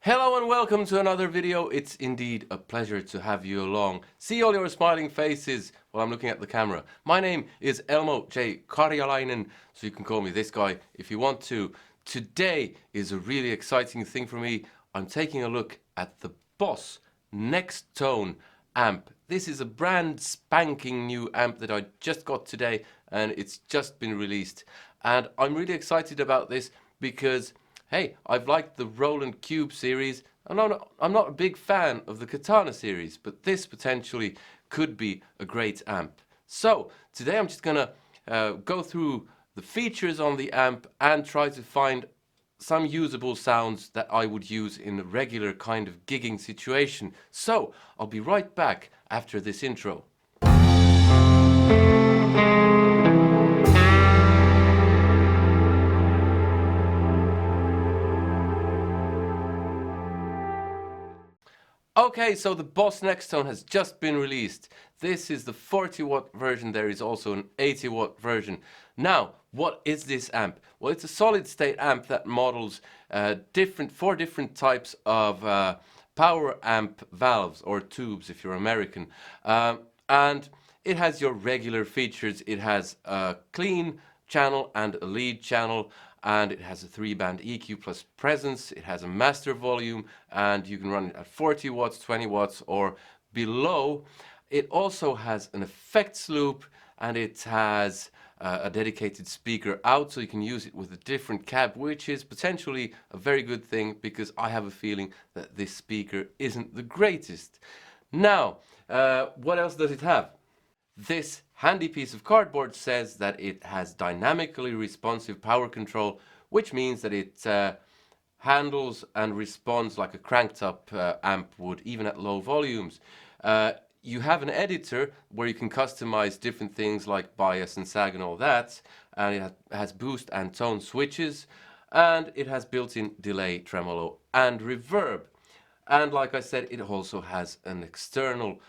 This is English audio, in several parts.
Hello and welcome to another video. It's indeed a pleasure to have you along. See all your smiling faces while I'm looking at the camera. My name is Elmo J. Karjalainen, so you can call me this guy if you want to. Today is a really exciting thing for me. I'm taking a look at the Boss Nextone amp. This is a brand spanking new amp that I just got today and it's just been released. And I'm really excited about this because hey, I've liked the Roland Cube series, and I'm not a big fan of the Katana series, but this potentially could be a great amp. So, today I'm just gonna go through the features on the amp and try to find some usable sounds that I would use in a regular kind of gigging situation. So, I'll be right back after this intro. Okay, so the Boss Nextone has just been released. This is the 40-watt version. There is also an 80-watt version. Now, what is this amp? Well, it's a solid-state amp that models four different types of power amp valves, or tubes if you're American. And it has your regular features. It has a clean channel and a lead channel, and it has a 3-band EQ plus presence. It has a master volume, and you can run it at 40 watts, 20 watts, or below. It also has an effects loop, and it has a dedicated speaker out, so you can use it with a different cab, which is potentially a very good thing because I have a feeling that this speaker isn't the greatest. Now, what else does it have? This handy piece of cardboard says that it has dynamically responsive power control, which means that it handles and responds like a cranked up amp would, even at low volumes. You have an editor where you can customize different things like bias and sag and all that, and it has boost and tone switches, and it has built-in delay, tremolo, and reverb. And like I said, it also has an external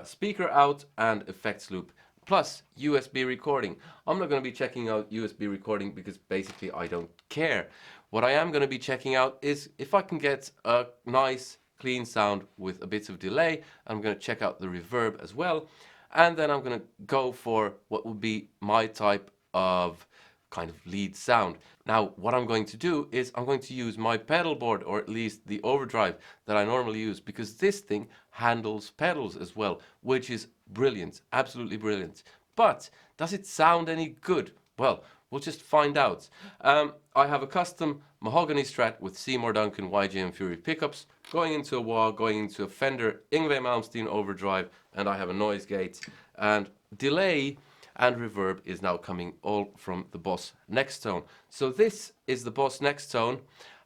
speaker out and effects loop, plus USB recording. I'm not going to be checking out USB recording because basically I don't care. What I am going to be checking out is if I can get a nice clean sound with a bit of delay. I'm going to check out the reverb as well. And then I'm going to go for what would be my type of kind of lead sound. Now, what I'm going to do is I'm going to use my pedal board, or at least the overdrive that I normally use, because this thing handles pedals as well, which is brilliant, absolutely brilliant. But does it sound any good? Well, we'll just find out. I have a custom mahogany Strat with Seymour Duncan YJM Fury pickups, going into a wah, going into a Fender Yngwie Malmsteen overdrive, and I have a noise gate, and delay and reverb is now coming all from the Boss Nextone. So this is the Boss Nextone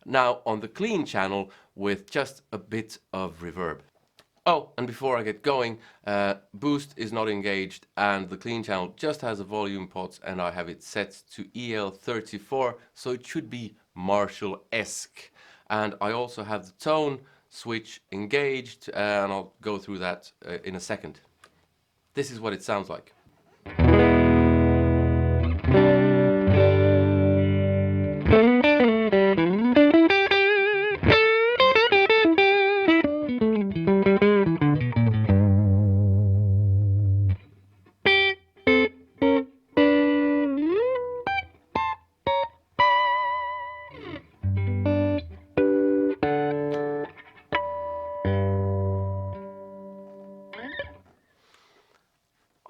now on the clean channel with just a bit of reverb. Oh, and before I get going, boost is not engaged and the clean channel just has a volume pot, and I have it set to EL34, so it should be Marshall-esque. And I also have the tone switch engaged, and I'll go through that in a second. This is what it sounds like.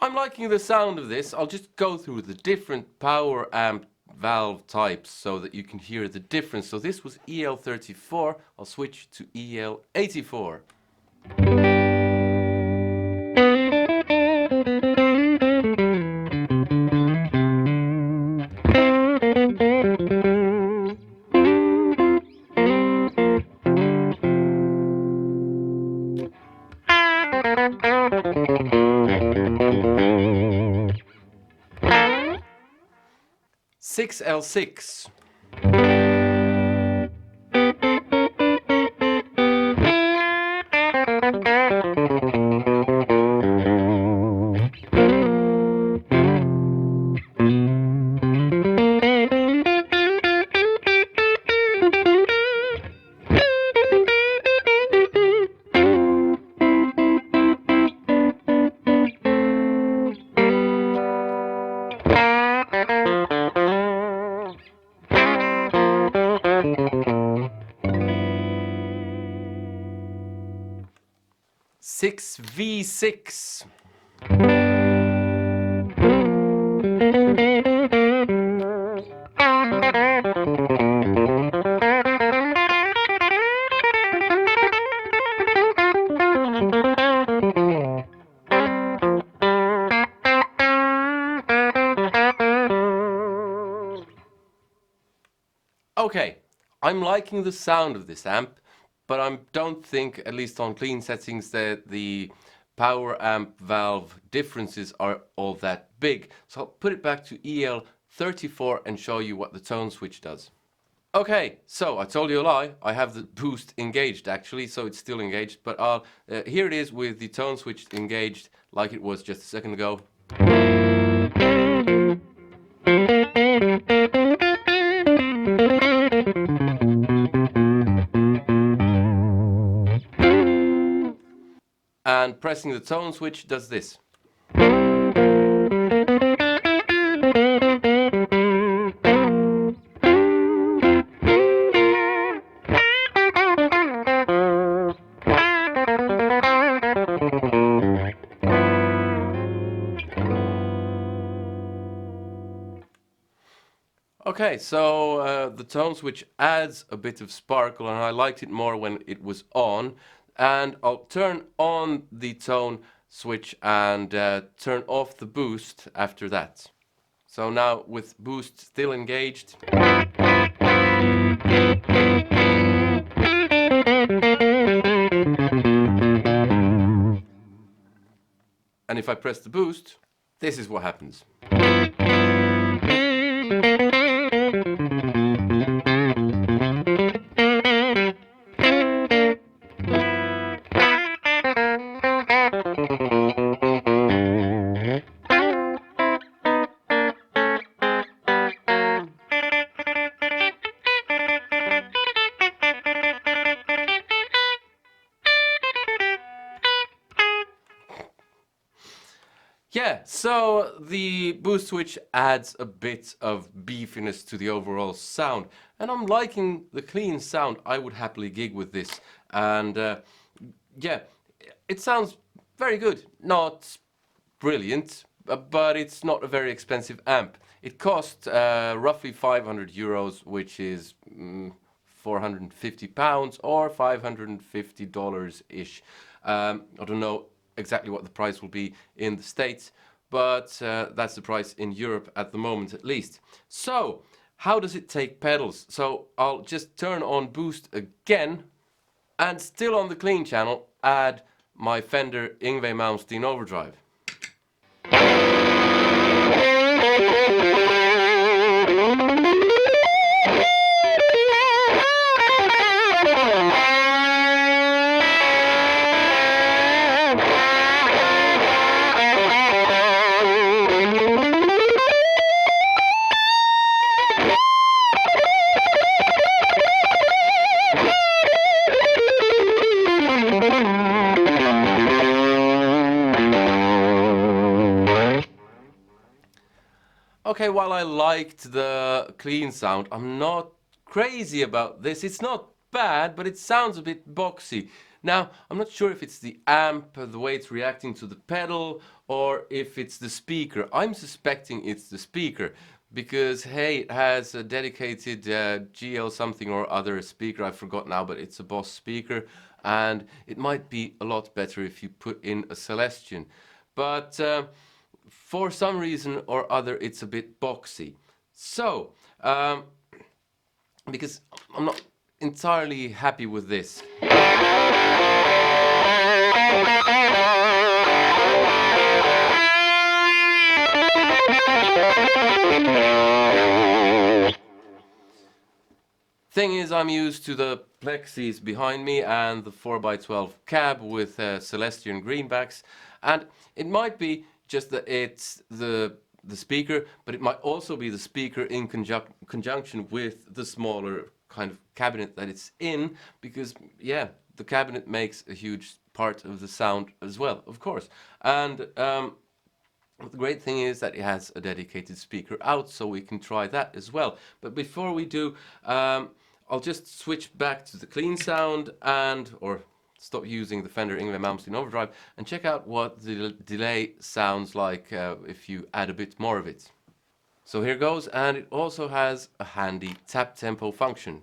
I'm liking the sound of this. I'll just go through the different power amp valve types so that you can hear the difference. So this was EL34. I'll switch to EL84. L6. 6v6. Okay, I'm liking the sound of this amp, but I don't think, at least on clean settings, that the power amp valve differences are all that big. So I'll put it back to EL34 and show you what the tone switch does. Okay, so I told you a lie. I have the boost engaged actually, so it's still engaged, but here it is with the tone switch engaged like it was just a second ago. And pressing the tone switch does this. Okay, so the tone switch adds a bit of sparkle, and I liked it more when it was on. And I'll turn on the tone switch and turn off the boost after that. So now with boost still engaged. And if I press the boost, this is what happens. Yeah, so the boost switch adds a bit of beefiness to the overall sound, and I'm liking the clean sound. I would happily gig with this, and yeah, it sounds very good. Not brilliant, but it's not a very expensive amp. It cost roughly 500 euros, which is 450 pounds or $550-ish. I don't know exactly what the price will be in the States, but that's the price in Europe at the moment at least. So, how does it take pedals? So, I'll just turn on boost again, and still on the clean channel, add my Fender Yngwie Malmsteen overdrive. Okay, while I liked the clean sound, I'm not crazy about this. It's not bad, but it sounds a bit boxy. Now, I'm not sure if it's the amp, the way it's reacting to the pedal, or if it's the speaker. I'm suspecting it's the speaker, because hey, it has a dedicated GL something or other speaker, I forgot now, but it's a Boss speaker, and it might be a lot better if you put in a Celestion. But for some reason or other, it's a bit boxy. So, because I'm not entirely happy with this. Thing is, I'm used to the plexis behind me and the 4x12 cab with Celestion greenbacks, and it might be just that it's the speaker, but it might also be the speaker in conjunction with the smaller kind of cabinet that it's in, because yeah, the cabinet makes a huge part of the sound as well, of course. And the great thing is that it has a dedicated speaker out, so we can try that as well. But before we do, I'll just switch back to the clean sound or stop using the Fender Ingve Malmsteen Overdrive and check out what the delay sounds like if you add a bit more of it. So here goes, and it also has a handy tap tempo function.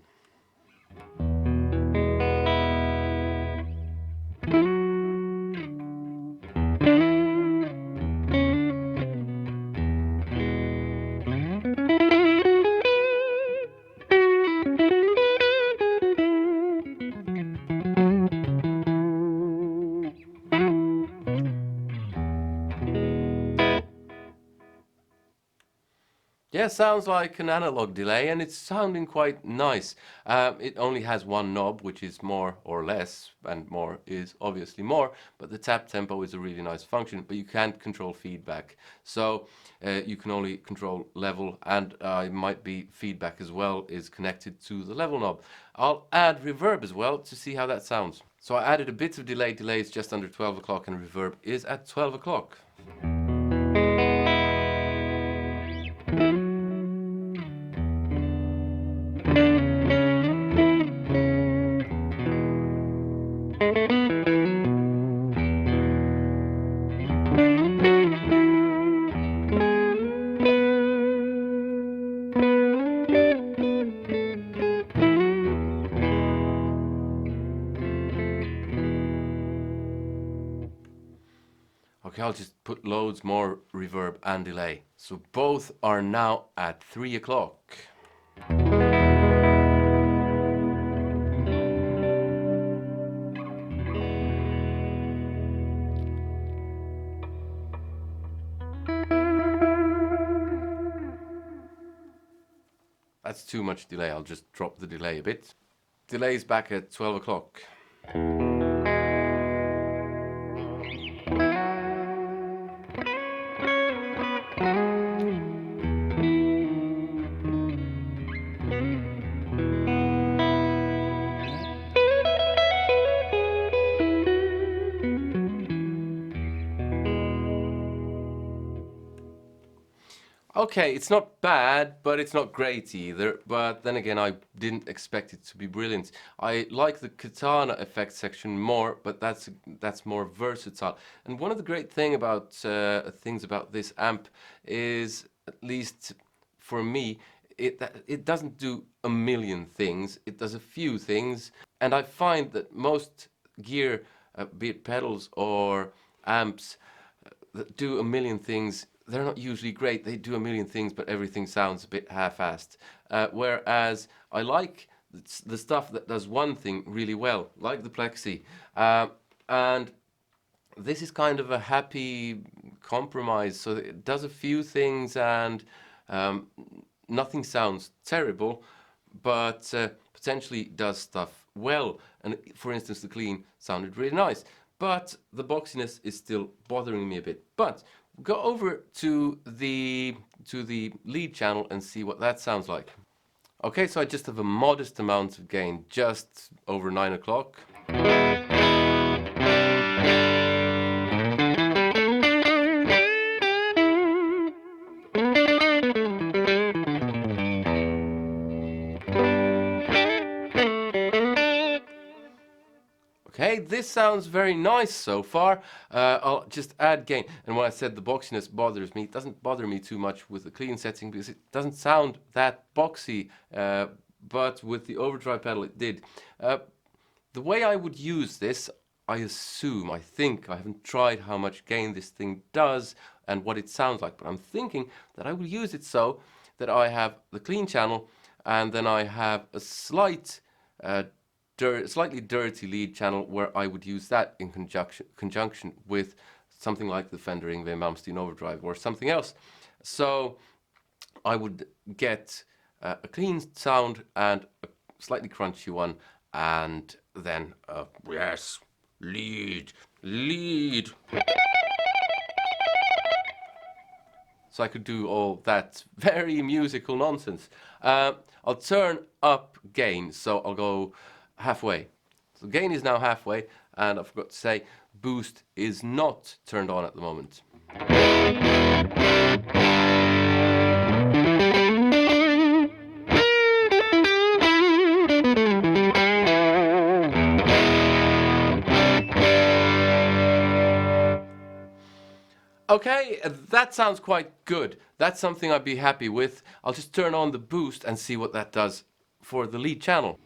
Yeah, sounds like an analog delay, and it's sounding quite nice. It only has one knob, which is more or less, and more is obviously more, but the tap tempo is a really nice function, but you can't control feedback. So you can only control level, and it might be feedback as well is connected to the level knob. I'll add reverb as well to see how that sounds. So I added a bit of delay. Delay is just under 12 o'clock, and reverb is at 12 o'clock. Okay, I'll just put loads more reverb and delay. So both are now at 3 o'clock. That's too much delay. I'll just drop the delay a bit. Delay's back at 12 o'clock. Okay, it's not bad, but it's not great either. But then again, I didn't expect it to be brilliant. I like the katana effect section more, but that's more versatile. And one of the great things about this amp is, at least for me, it doesn't do a million things. It does a few things, and I find that most gear, be it pedals or amps, that do a million things, they're not usually great. They do a million things, but everything sounds a bit half-assed. Whereas I like the stuff that does one thing really well, like the Plexi. And this is kind of a happy compromise. So it does a few things, and nothing sounds terrible, but potentially does stuff well. And for instance, the clean sounded really nice, but the boxiness is still bothering me a bit. But go over to the lead channel and see what that sounds like. Okay, so I just have a modest amount of gain, just over 9 o'clock. Okay, this sounds very nice so far. I'll just add gain. And when I said the boxiness bothers me, it doesn't bother me too much with the clean setting because it doesn't sound that boxy, but with the overdrive pedal it did. The way I would use this, I think, I haven't tried how much gain this thing does and what it sounds like, but I'm thinking that I will use it so that I have the clean channel and then I have a slightly dirty lead channel where I would use that in conjunction with something like the Fender Ingve Malmsteen Overdrive or something else. So I would get a clean sound and a slightly crunchy one, and then yes, lead. So I could do all that very musical nonsense. I'll turn up gain, so I'll go halfway. So gain is now halfway, and I forgot to say boost is not turned on at the moment. Okay, that sounds quite good. That's something I'd be happy with. I'll just turn on the boost and see what that does for the lead channel.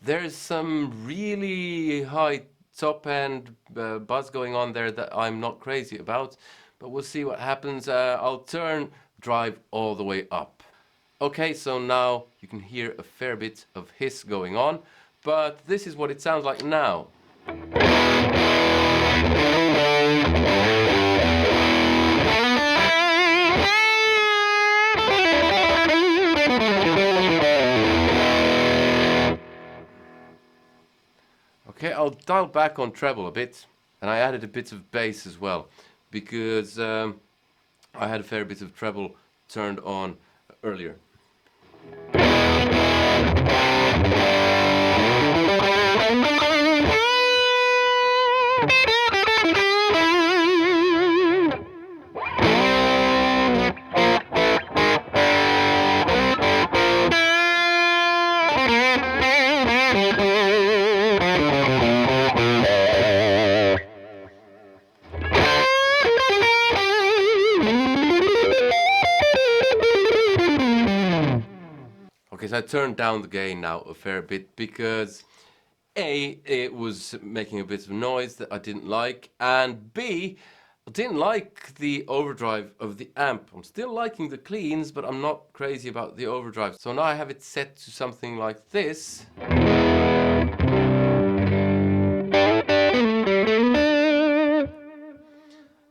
There's some really high top end buzz going on there that I'm not crazy about, but we'll see what happens. I'll turn drive all the way up. Okay, so now you can hear a fair bit of hiss going on, but this is what it sounds like now. Okay, I'll dial back on treble a bit, and I added a bit of bass as well, because I had a fair bit of treble turned on earlier. Okay, so I turned down the gain now a fair bit because A, it was making a bit of noise that I didn't like, and B, I didn't like the overdrive of the amp. I'm still liking the cleans, but I'm not crazy about the overdrive. So now I have it set to something like this.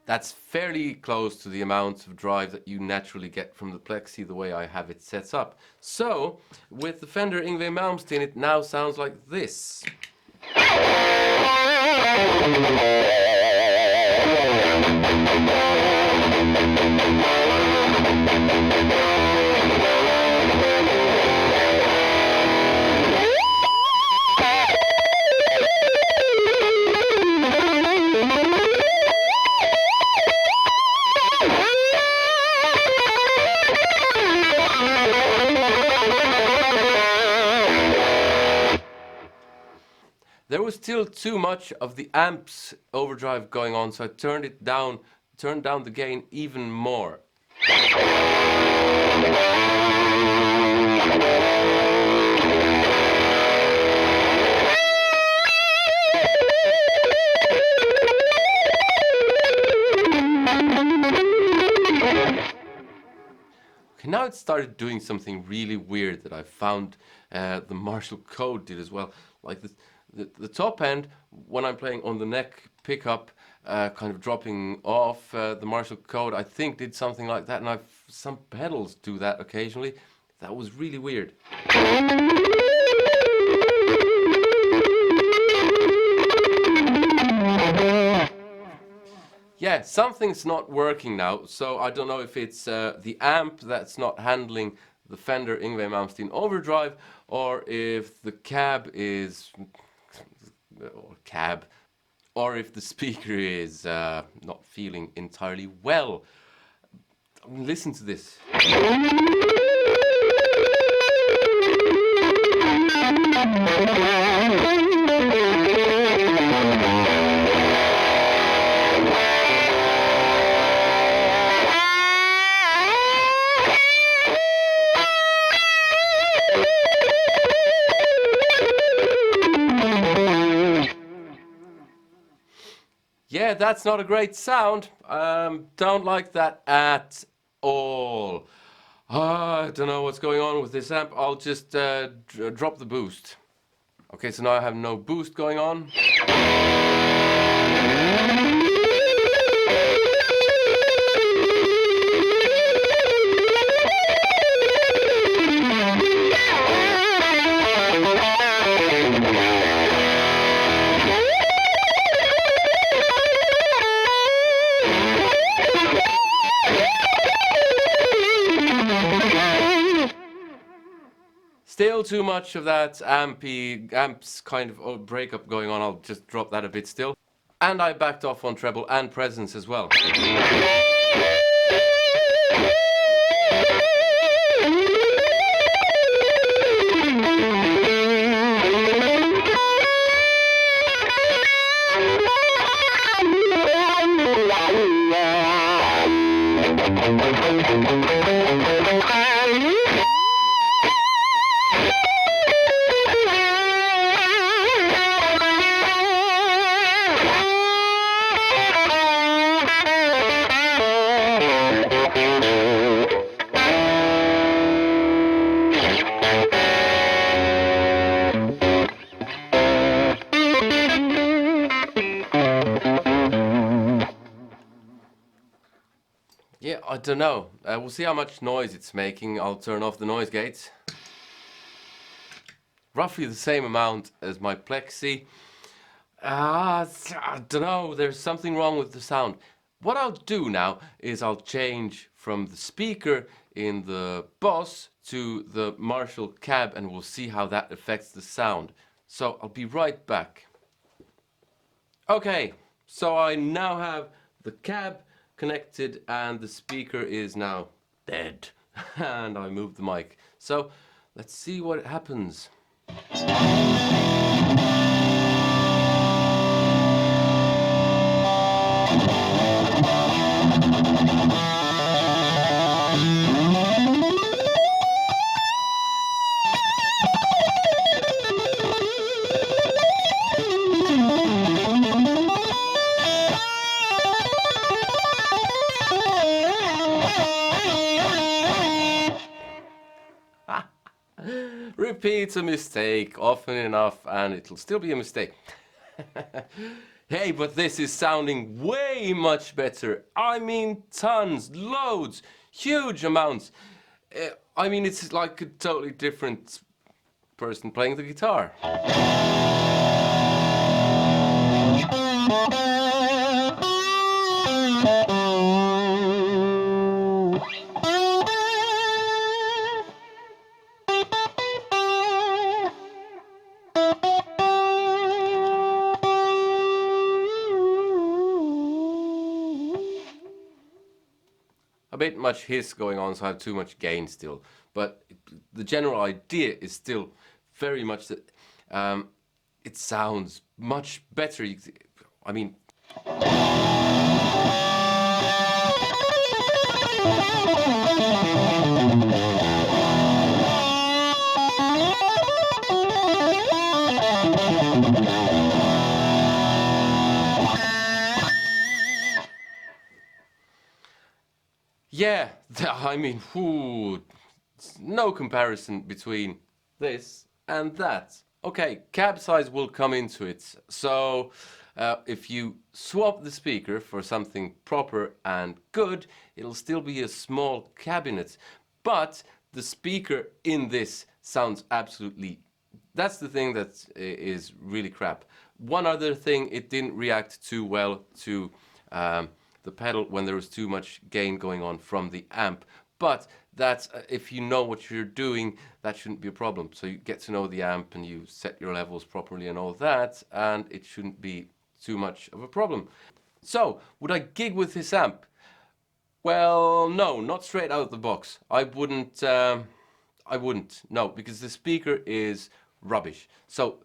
That's fairly close to the amount of drive that you naturally get from the Plexi the way I have it set up. So, with the Fender Yngwie Malmsteen, it now sounds like this. There was still too much of the amp's overdrive going on, so I turned down the gain even more. Okay, now it started doing something really weird that I found the Marshall Code did as well. Like the top end, when I'm playing on the neck pickup, kind of dropping off, the Marshall Code I think did something like that, and some pedals do that occasionally. That was really weird. Yeah, something's not working now, so I don't know if it's the amp that's not handling the Fender Yngwie Malmsteen overdrive, or if the or if the speaker is not feeling entirely well. Listen to this. Yeah, that's not a great sound. Don't like that at all. I don't know what's going on with this amp. I'll just drop the boost. Okay, so now I have no boost going on. Still too much of that amps kind of breakup going on. I'll just drop that a bit still. And I backed off on treble and presence as well. Yeah, I don't know. We'll see how much noise it's making. I'll turn off the noise gates. Roughly the same amount as my plexi. I don't know. There's something wrong with the sound. What I'll do now is I'll change from the speaker in the Boss to the Marshall cab, and we'll see how that affects the sound. So I'll be right back. Okay, so I now have the cab connected and the speaker is now dead. And I moved the mic. So let's see what happens. Repeats a mistake often enough and it'll still be a mistake. Hey, but this is sounding way much better. I mean tons, loads, huge amounts. I mean it's like a totally different person playing the guitar. A bit much hiss going on, so I have too much gain still. But the general idea is still very much that it sounds much better. I mean... Yeah, I mean, no comparison between this and that. Okay, cab size will come into it. So if you swap the speaker for something proper and good, it'll still be a small cabinet. But the speaker in this sounds absolutely... That's the thing that is really crap. One other thing, it didn't react too well to... the pedal when there was too much gain going on from the amp. But that's if you know what you're doing, that shouldn't be a problem. So you get to know the amp and you set your levels properly and all that, and it shouldn't be too much of a problem. So would I gig with this amp? Well, no, not straight out of the box. I wouldn't, no, because the speaker is rubbish. So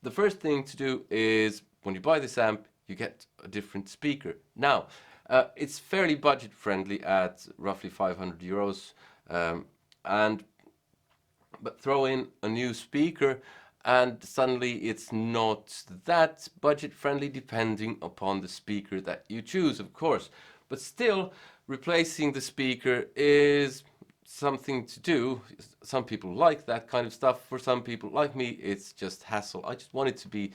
the first thing to do is when you buy this amp, you get a different speaker. Now, it's fairly budget friendly at roughly 500 euros, but throw in a new speaker and suddenly it's not that budget friendly, depending upon the speaker that you choose, of course. But still, replacing the speaker is something to do. Some people like that kind of stuff. For some people like me, it's just hassle. I just want it to be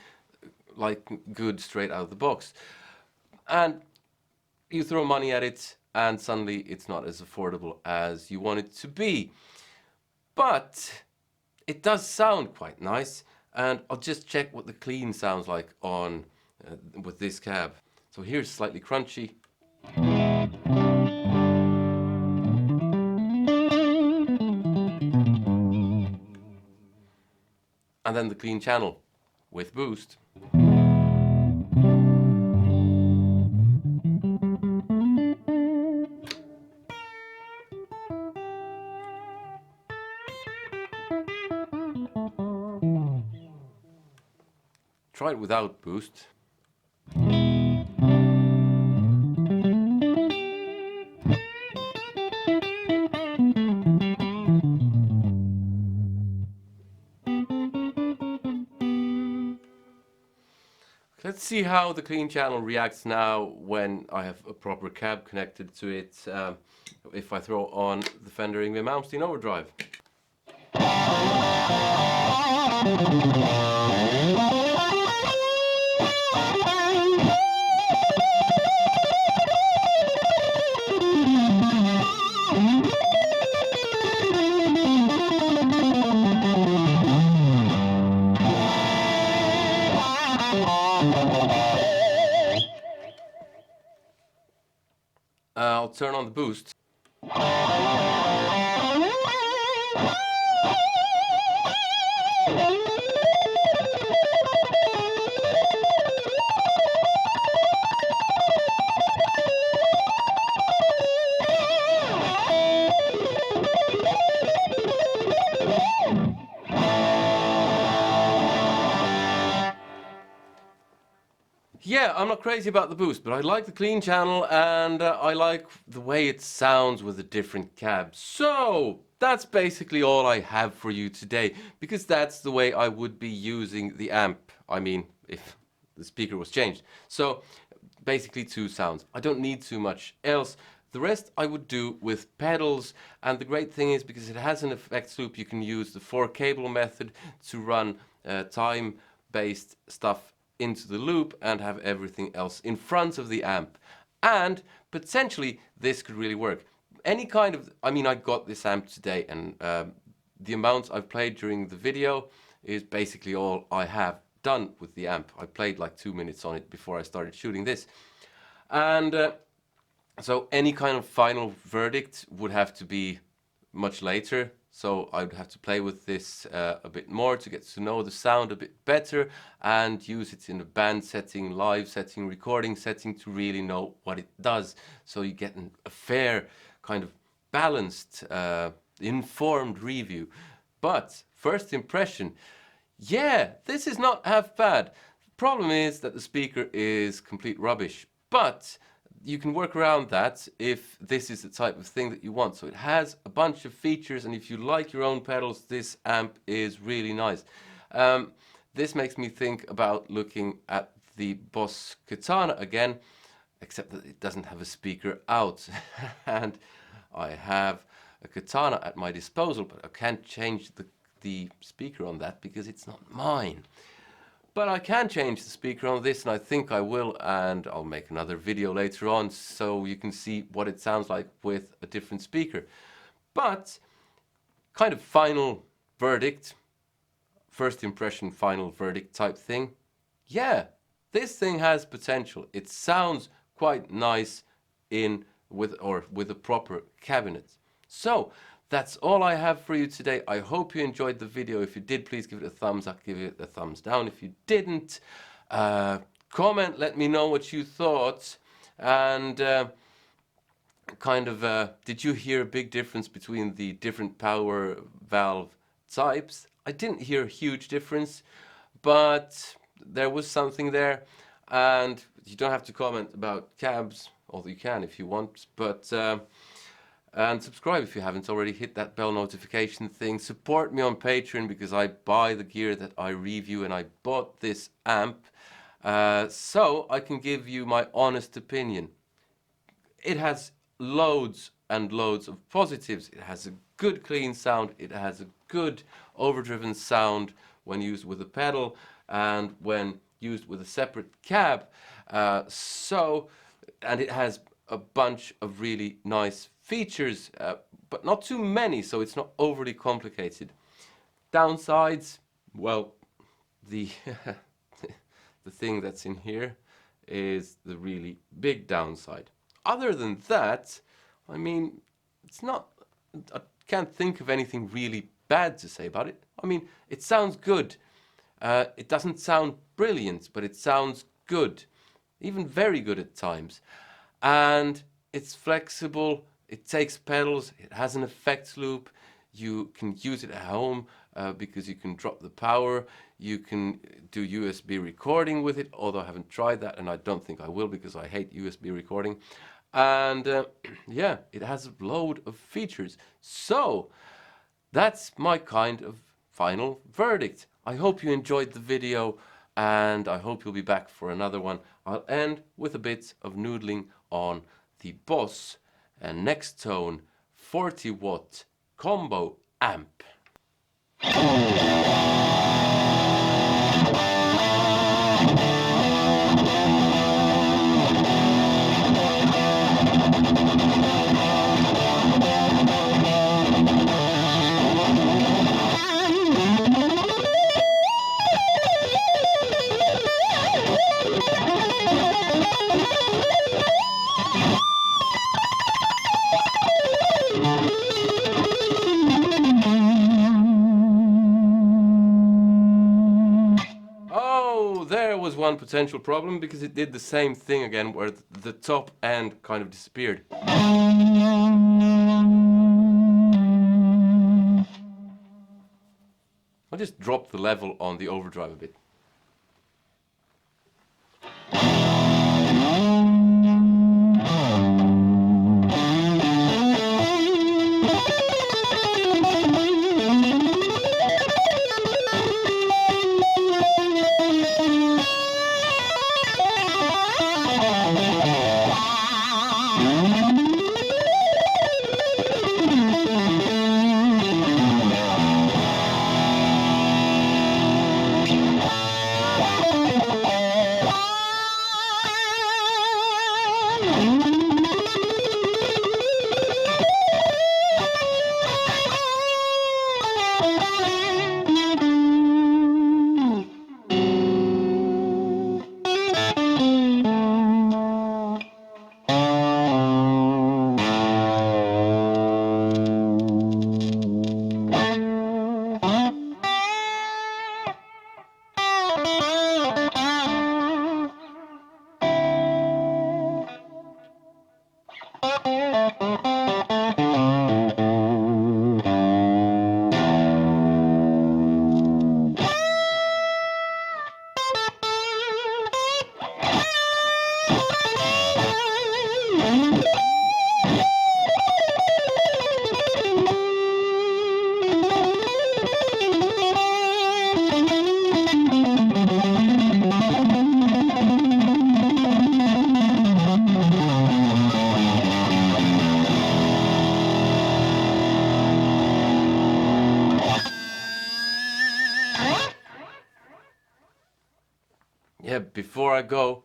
like good straight out of the box. And you throw money at it and suddenly it's not as affordable as you want it to be. But it does sound quite nice, and I'll just check what the clean sounds like on with this cab. So here's slightly crunchy. and then the clean channel with boost. Try it without boost. Let's see how the clean channel reacts now when I have a proper cab connected to it, if I throw on the Fender Yngwie Malmsteen Overdrive. I'll turn on the boost. Yeah, I'm not crazy about the boost, but I like the clean channel and I like the way it sounds with the different cabs. So that's basically all I have for you today, because that's the way I would be using the amp. I mean, if the speaker was changed. So basically two sounds. I don't need too much else. The rest I would do with pedals, and the great thing is because it has an effects loop, you can use the 4-cable method to run time-based stuff into the loop and have everything else in front of the amp. And potentially this could really work. Any kind of, I mean, I got this amp today, and the amounts I've played during the video is basically all I have done with the amp. I played like 2 minutes on it before I started shooting this. And so any kind of final verdict would have to be much later. So I would have to play with this a bit more to get to know the sound a bit better and use it in a band setting, live setting, recording setting to really know what it does. So you get a fair kind of balanced, informed review. But first impression, yeah, this is not half bad. The problem is that the speaker is complete rubbish, but you can work around that if this is the type of thing that you want. So it has a bunch of features, and if you like your own pedals, this amp is really nice. This makes me think about looking at the Boss Katana again, except that it doesn't have a speaker out. And I have a Katana at my disposal, but I can't change the speaker on that because it's not mine. But I can change the speaker on this, and I think I will, and I'll make another video later on so you can see what it sounds like with a different speaker. But kind of final verdict, first impression, final verdict type thing. Yeah, this thing has potential. It sounds quite nice with a proper cabinet. So that's all I have for you today. I hope you enjoyed the video. If you did, please give it a thumbs up, give it a thumbs down. If you didn't, comment, let me know what you thought. And did you hear a big difference between the different power valve types? I didn't hear a huge difference, but there was something there. And you don't have to comment about cabs, although you can if you want, but and subscribe if you haven't already. Hit that bell notification thing. Support me on Patreon because I buy the gear that I review, and I bought this amp so I can give you my honest opinion. It has loads and loads of positives. It has a good clean sound. It has a good overdriven sound when used with a pedal and when used with a separate cab. And it has a bunch of really nice features, but not too many, so it's not overly complicated. Downsides, well, the the thing that's in here is the really big downside. Other than that, I mean, I can't think of anything really bad to say about it. I mean, it sounds good. It doesn't sound brilliant, but it sounds good, even very good at times. And it's flexible, it takes pedals, it has an effects loop. You can use it at home because you can drop the power. You can do USB recording with it, although I haven't tried that and I don't think I will because I hate USB recording. And yeah, it has a load of features. So that's my kind of final verdict. I hope you enjoyed the video and I hope you'll be back for another one. I'll end with a bit of noodling on the Boss and Nextone 40-watt combo amp. There was one potential problem because it did the same thing again where the top end kind of disappeared. I'll just drop the level on the overdrive a bit. Yeah, before I go,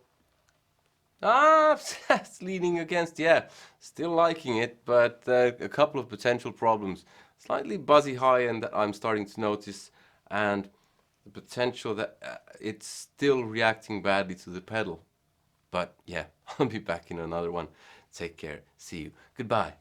it's leaning against, yeah, still liking it, but a couple of potential problems. Slightly buzzy high end that I'm starting to notice, and the potential that it's still reacting badly to the pedal. But yeah, I'll be back in another one. Take care. See you. Goodbye.